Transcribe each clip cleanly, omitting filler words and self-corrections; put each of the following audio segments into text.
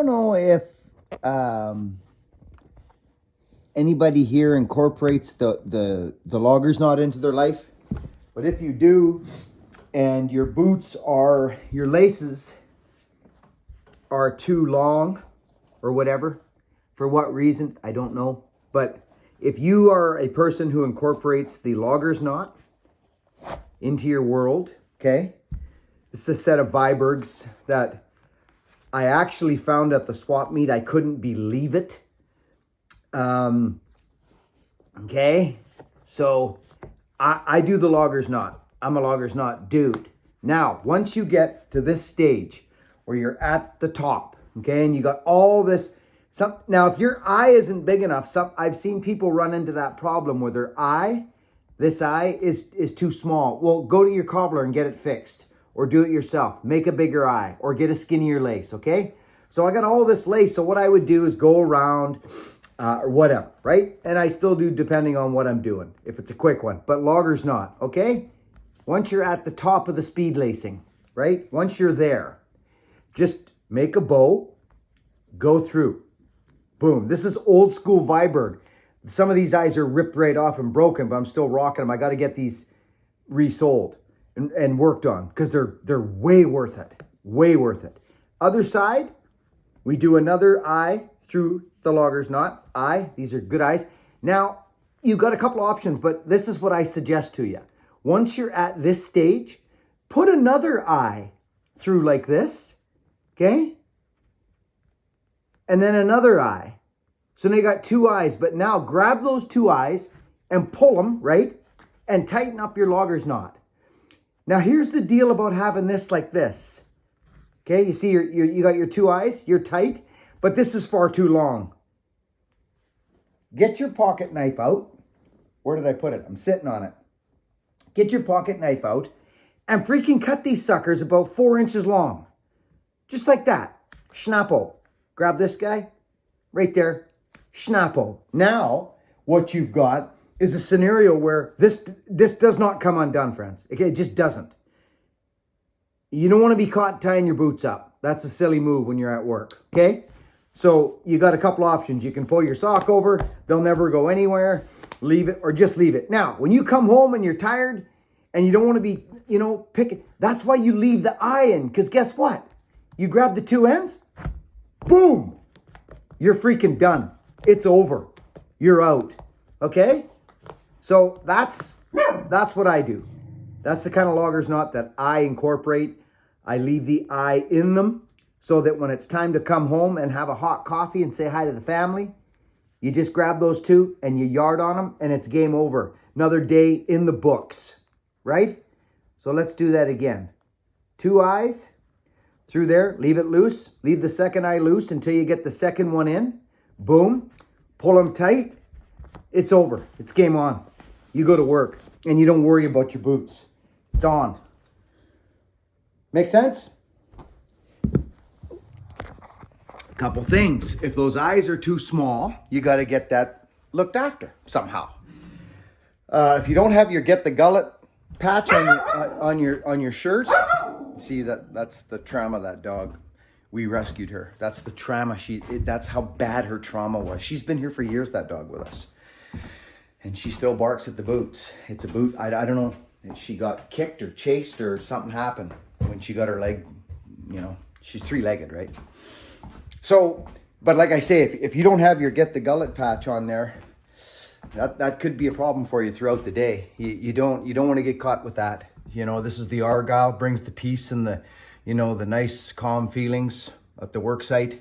don't know if anybody here incorporates the logger's knot into their life, but if you do, and your laces are too long or whatever, for what reason, I don't know. But if you are a person who incorporates the logger's knot into your world, okay, this is a set of Vibergs that I actually found at the swap meet. I couldn't believe it. Okay, so I do the logger's knot. I'm a logger's knot dude. Now, once you get to this stage where you're at the top, okay, and you got all this, now if your eye isn't big enough, I've seen people run into that problem where this eye is too small. Well, go to your cobbler and get it fixed, or do it yourself. Make a bigger eye, or get a skinnier lace, okay? So I got all this lace, so what I would do is go around, or whatever, right? And I still do depending on what I'm doing, if it's a quick one, but logger's knot, okay? Once you're at the top of the speed lacing, right? Once you're there, just make a bow, go through, boom. This is old school Viberg. Some of these eyes are ripped right off and broken, but I'm still rocking them. I got to get these resold and worked on because they're way worth it, way worth it. Other side, we do another eye through the logger's knot. These are good eyes. Now, you've got a couple options, but this is what I suggest to you. Once you're at this stage, put another eye through like this, okay? And then another eye. So now you got two eyes, but now grab those two eyes and pull them, right? And tighten up your logger's knot. Now here's the deal about having this like this. Okay, you see you got your two eyes, you're tight, but this is far too long. Get your pocket knife out. Where did I put it? I'm sitting on it. Get your pocket knife out and freaking cut these suckers about 4 inches long. Just like that. Schnappo. Grab this guy right there. Schnappo. Now, what you've got is a scenario where this does not come undone, friends. Okay, it just doesn't. You don't want to be caught tying your boots up. That's a silly move when you're at work, okay? So you got a couple options. You can pull your sock over. They'll never go anywhere. Leave it or just leave it. Now, when you come home and you're tired and you don't want to be, picking, that's why you leave the eye in. Because guess what? You grab the two ends, boom, you're freaking done. It's over. You're out, okay? So that's what I do. That's the kind of logger's knot that I incorporate. I leave the eye in them so that when it's time to come home and have a hot coffee and say hi to the family, you just grab those two and you yard on them and it's game over. Another day in the books, right? So let's do that again. Two eyes through there, leave it loose. Leave the second eye loose until you get the second one in. Boom, pull them tight. It's over. It's game on. You go to work and you don't worry about your boots. It's on. Make sense? Couple things. If those eyes are too small, you got to get that looked after somehow. If you don't have your get the gullet patch on your shirt, see that's the trauma of that dog. We rescued her. That's the trauma. That's how bad her trauma was. She's been here for years, that dog, with us, and she still barks at the boots. It's a boot. I don't know if she got kicked or chased or something happened when she got her leg. She's three-legged, right? So, but like I say, if you don't have your get the gullet patch on there, that could be a problem for you throughout the day. You don't want to get caught with that. This is the Argyle, brings the peace and the nice calm feelings at the work site.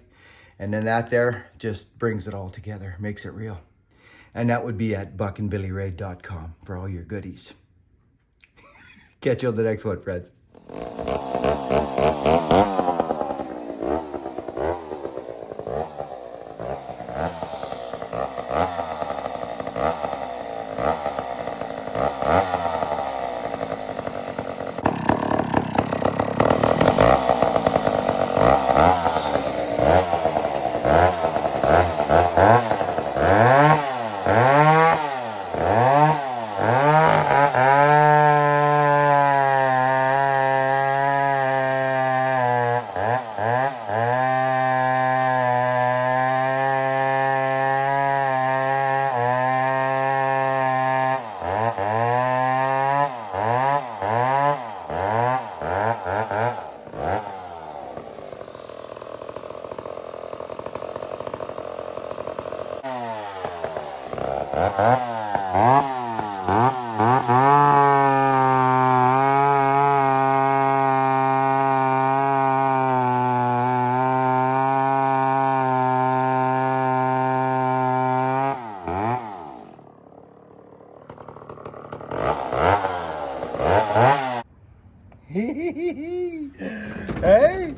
And then that there just brings it all together, makes it real. And that would be at buckandbillyray.com for all your goodies. Catch you on the next one, friends. Hey?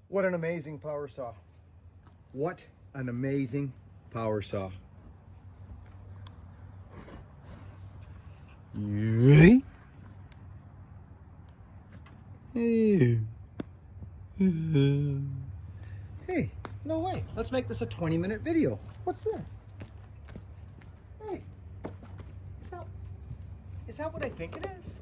What an amazing power saw. What an amazing power saw. Hey, no way. Let's make this a 20-minute video. What's this? Hey, is that what I think it is?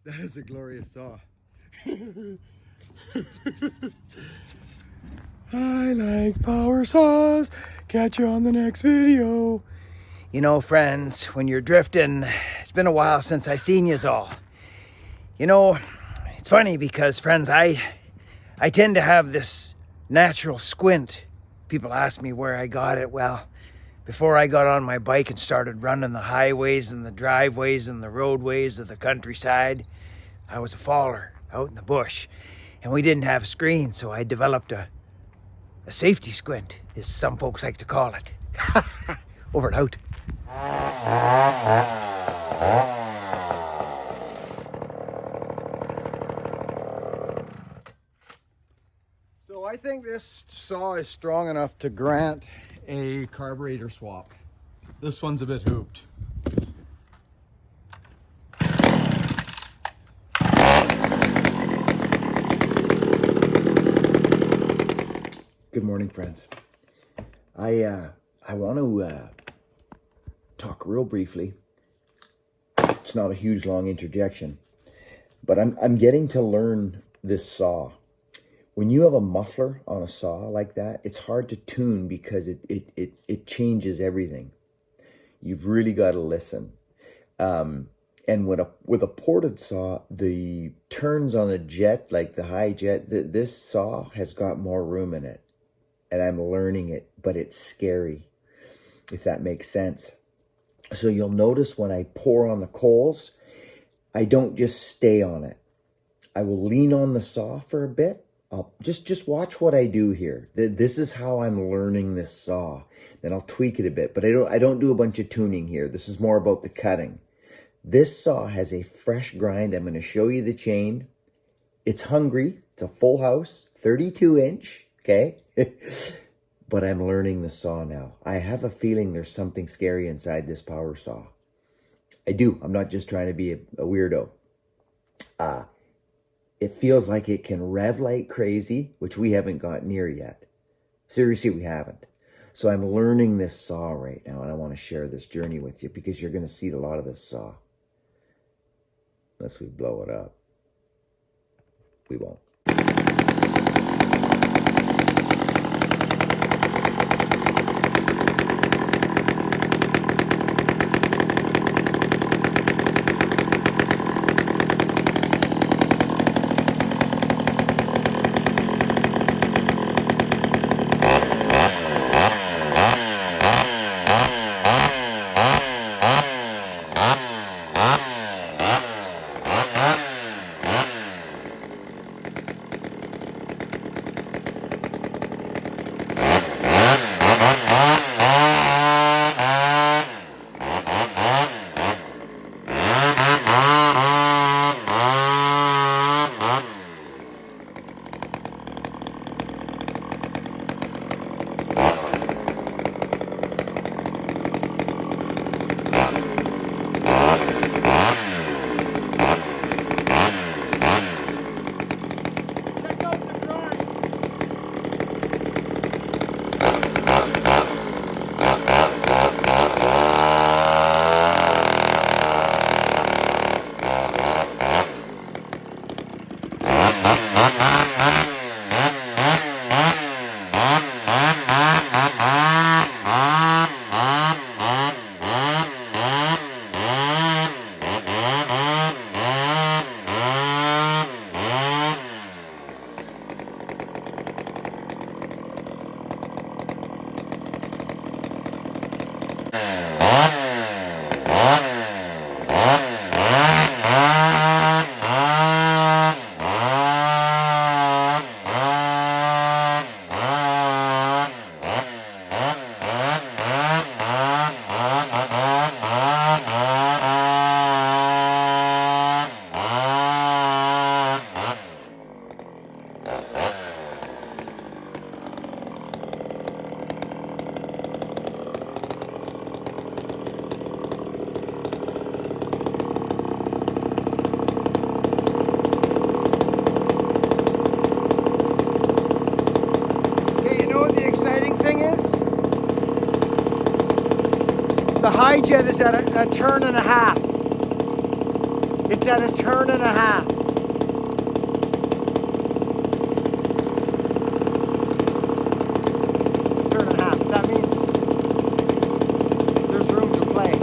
That is a glorious saw. I like power saws. Catch you on the next video. You know, friends, when you're drifting, it's been a while since I seen yous all. You know, it's funny because, friends, I tend to have this natural squint. People ask me where I got it. Well, before I got on my bike and started running the highways and the driveways and the roadways of the countryside, I was a faller out in the bush. And we didn't have a screen, so I developed a safety squint, as some folks like to call it. Over and out. So I think this saw is strong enough to grant a carburetor swap. This one's a bit hooped. Good morning, friends. I want to talk real briefly. It's not a huge long interjection, but I'm getting to learn this saw. When you have a muffler on a saw like that, it's hard to tune because it changes everything. You've really got to listen. And with a ported saw, the turns on a jet, like the high jet, this saw has got more room in it. And I'm learning it, but it's scary, if that makes sense. So you'll notice when I pour on the coals, I don't just stay on it. I will lean on the saw for a bit. I'll just watch what I do here. This is how I'm learning this saw. Then I'll tweak it a bit, but I don't do a bunch of tuning here. This is more about the cutting. This saw has a fresh grind. I'm going to show you the chain. It's hungry. It's a full house, 32-inch. Okay. But I'm learning the saw now. I have a feeling there's something scary inside this power saw. I do. I'm not just trying to be a weirdo. It feels like it can rev like crazy, which we haven't got near yet. Seriously, we haven't. So I'm learning this saw right now, and I want to share this journey with you because you're going to see a lot of this saw. Unless we blow it up. We won't. The high jet is at a turn and a half. It's at a turn and a half. Turn and a half. That means there's room to play.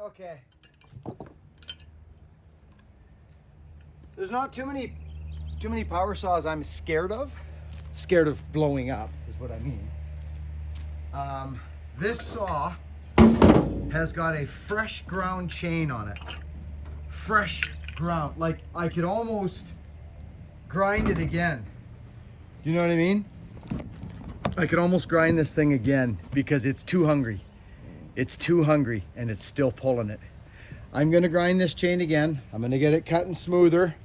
Okay. There's not too many power saws I'm scared of. Scared of blowing up is what I mean. This saw has got a fresh ground chain on it. Fresh ground. Like I could almost grind it again. Do you know what I mean? I could almost grind this thing again because it's too hungry. It's too hungry and it's still pulling it. I'm gonna grind this chain again. I'm gonna get it cutting smoother.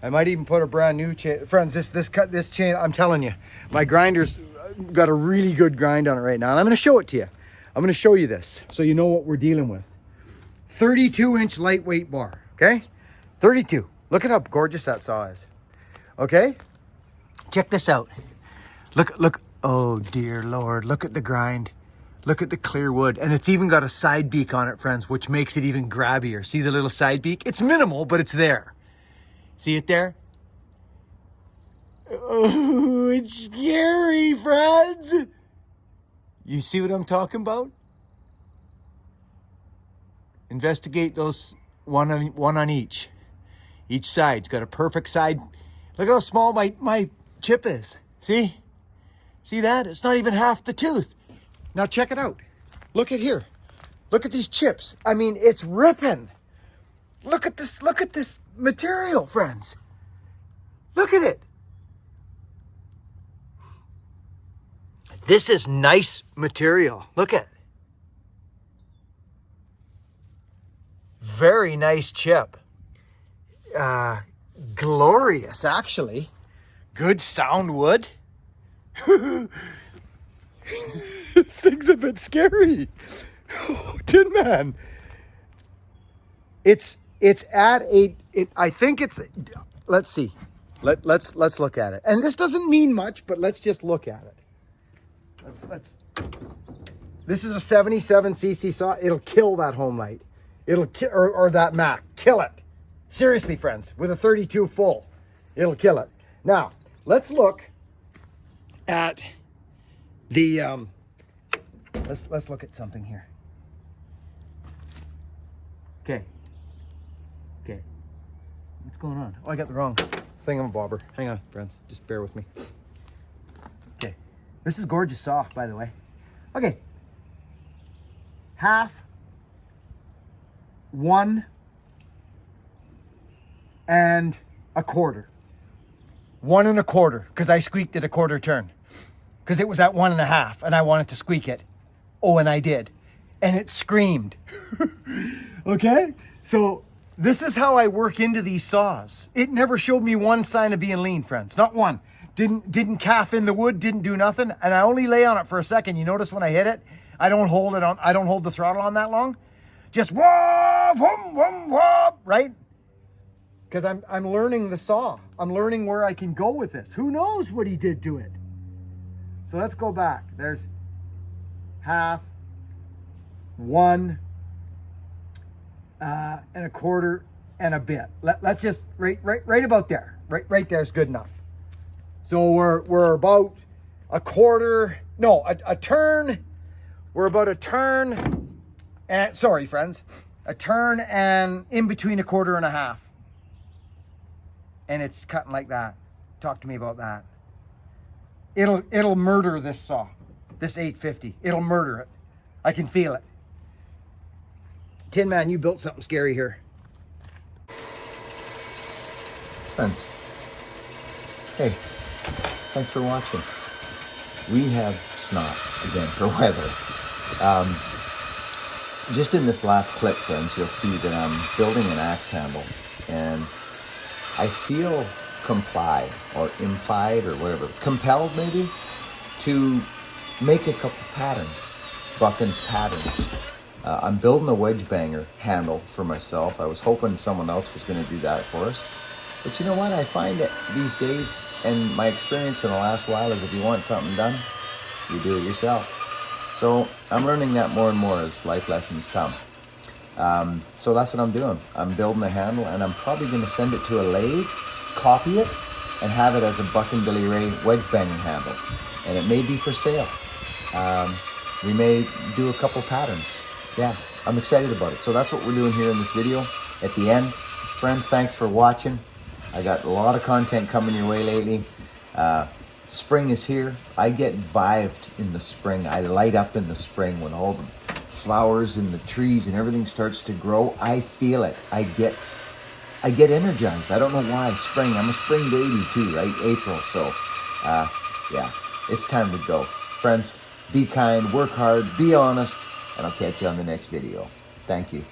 I might even put a brand new chain. Friends, this chain, I'm telling you, my grinder's got a really good grind on it right now. And I'm gonna show it to you. I'm going to show you this so you know what we're dealing with. 32-inch lightweight bar, okay? 32. Look at how gorgeous that saw is. Okay? Check this out. Look. Oh, dear Lord. Look at the grind. Look at the clear wood. And it's even got a side beak on it, friends, which makes it even grabbier. See the little side beak? It's minimal, but it's there. See it there? Oh, it's scary, friends. You see what I'm talking about? Investigate those one on each. Each side's got a perfect side. Look at how small my chip is. See? See that? It's not even half the tooth. Now check it out. Look at here. Look at these chips. I mean, it's ripping. Look at this material, friends. Look at it. This is nice material. Look at it. Very nice chip. Glorious, actually. Good sound wood. This thing's a bit scary. Oh, Tin Man. It's at I think it's, let's see. Let's look at it. And this doesn't mean much, but let's just look at it. This is a 77cc saw. It'll kill that Homelite. It'll kill, or that Mac. Kill it. Seriously, friends, with a 32 full, it'll kill it. Now, let's look at the, let's look at something here. Okay. What's going on? Oh, I got the wrong thingamabobber. Hang on, friends. Just bear with me. Okay. This is gorgeous saw, by the way. Okay. 1/2, 1 1/4. 1 1/4, because I squeaked it a quarter turn. Because it was at 1 1/2, and I wanted to squeak it. Oh, and I did. And it screamed. Okay? So this is how I work into these saws. It never showed me one sign of being lean, friends. Not one. Didn't calf in the wood, didn't do nothing. And I only lay on it for a second. You notice when I hit it, I don't hold the throttle on that long. Just whoop, whoop, whoop, whoop, right? Because I'm learning the saw. I'm learning where I can go with this. Who knows what he did to it? So let's go back. There's 1/2, 1 1/4 and a bit. Let's just right about there. Right there is good enough. So we're about a quarter. No, a turn. We're about a turn. And sorry, friends, a turn and in between 1/4 and 1/2. And it's cutting like that. Talk to me about that. It'll murder this saw, this 850. It'll murder it. I can feel it. Tin Man, you built something scary here. Friends, hey, thanks for watching. We have snot again for weather. Just in this last clip, friends, you'll see that I'm building an axe handle, and I feel compelled maybe, to make a couple patterns, Buchan's patterns. I'm building a wedge banger handle for myself. I was hoping someone else was going to do that for us. But you know what? I find that these days, and my experience in the last while, is if you want something done, you do it yourself. So I'm learning that more and more as life lessons come. So that's what I'm doing. I'm building a handle, and I'm probably going to send it to a lathe, copy it, and have it as a Buck and Billy Ray wedge banging handle. And it may be for sale. We may do a couple patterns. Yeah, I'm excited about it. So that's what we're doing here in this video. At the end, friends, thanks for watching. I got a lot of content coming your way lately. Spring is here. I get vibed in the spring. I light up in the spring when all the flowers and the trees and everything starts to grow. I feel it. I get energized. I don't know why. Spring. I'm a spring baby too, right? April. So, yeah, it's time to go. Friends, be kind, work hard, be honest, and I'll catch you on the next video. Thank you.